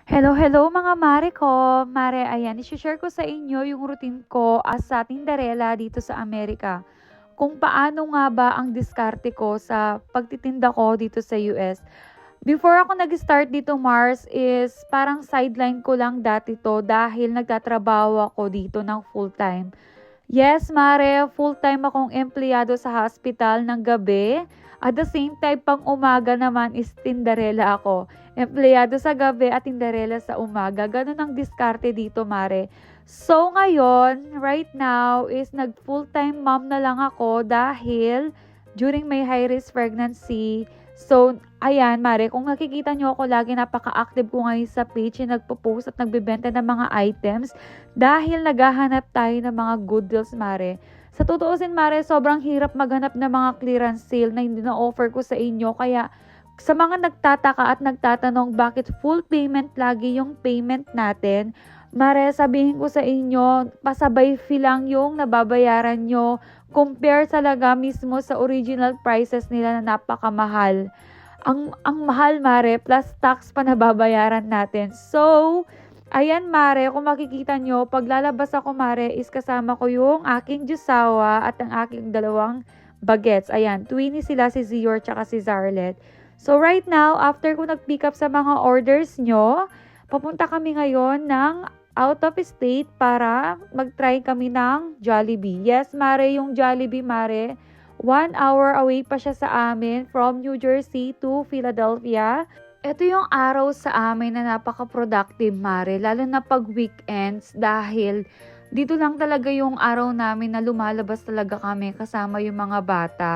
Hello, hello mga mare ko. Mare, ayan, i-share ko sa inyo yung routine ko as sa tinderela dito sa Amerika. Kung paano nga ba ang diskarte ko sa pagtitinda ko dito sa US. Before ako nag-start dito, Mars, is parang sideline ko lang dati to dahil nagtatrabaho ako dito ng full-time. Yes, Mare, full-time akong empleyado sa hospital ng gabi. At the same time, pang umaga naman is tinderella ako. Empleyado sa gabi at tinderella sa umaga. Ganun ang diskarte dito, Mare. So, ngayon, right now, is nag-full-time mom na lang ako dahil during my high-risk pregnancy. So, ayan, Mare, kung nakikita nyo ako lagi napaka-active ko ngayon sa page, yung nagpo-post at nagbebenta ng mga items dahil naghahanap tayo ng mga good deals, Mare. Sa tutuusin, Mare, sobrang hirap maghanap ng mga clearance sale na hindi na-offer ko sa inyo. Kaya sa mga nagtataka at nagtatanong bakit full payment lagi yung payment natin, Mare, sabihin ko sa inyo, pasabay fee lang yung nababayaran nyo compare talaga mismo sa original prices nila na napakamahal. Ang mahal, Mare, plus tax pa nababayaran natin. So, ayan, Mare, kung makikita nyo, paglalabas ako, Mare, is kasama ko yung aking jusawa at ang aking dalawang bagets. Ayan, twinnie sila, si Zior tsaka si Zarlet. So, right now, after ko nag-pick up sa mga orders nyo, papunta kami ngayon ng out of state para mag-try kami ng Jollibee. Yes, Mare, yung Jollibee, Mare, 1 hour away pa siya sa amin from New Jersey to Philadelphia. Ito yung araw sa amin na napaka-productive, Mare, lalo na pag weekends dahil dito lang talaga yung araw namin na lumalabas talaga kami kasama yung mga bata.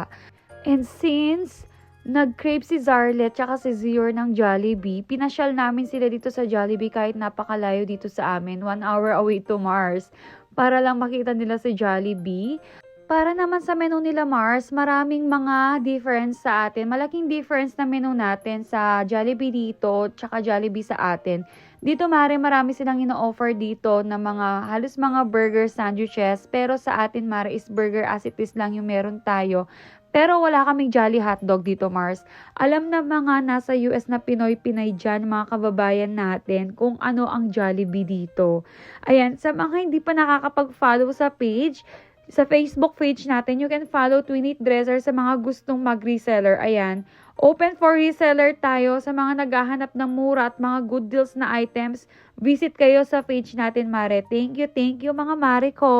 And since nag-crave si Zarlet tsaka si Zior ng Jollibee, pinasyal namin sila dito sa Jollibee kahit napakalayo dito sa amin, 1 hour away to Mars, para lang makita nila si Jollibee. Para naman sa menu nila, Mars, maraming mga difference sa atin. Malaking difference na menu natin sa Jollibee dito tsaka Jollibee sa atin. Dito, Mare, marami silang ino-offer dito na halos mga burger sandwiches. Pero sa atin, Mare, is burger as it is lang yung meron tayo. Pero wala kaming Jolly Hotdog dito, Mars. Alam na mga nasa US na Pinoy-Pinay dyan, mga kababayan natin, kung ano ang Jollibee dito. Ayan, sa mga hindi pa nakakapag-follow sa page, sa Facebook page natin, you can follow Twinit Dresser sa mga gustong mag-reseller. Ayan, open for reseller tayo sa mga naghahanap ng mura at mga good deals na items. Visit kayo sa page natin, Mare. Thank you mga Mare ko.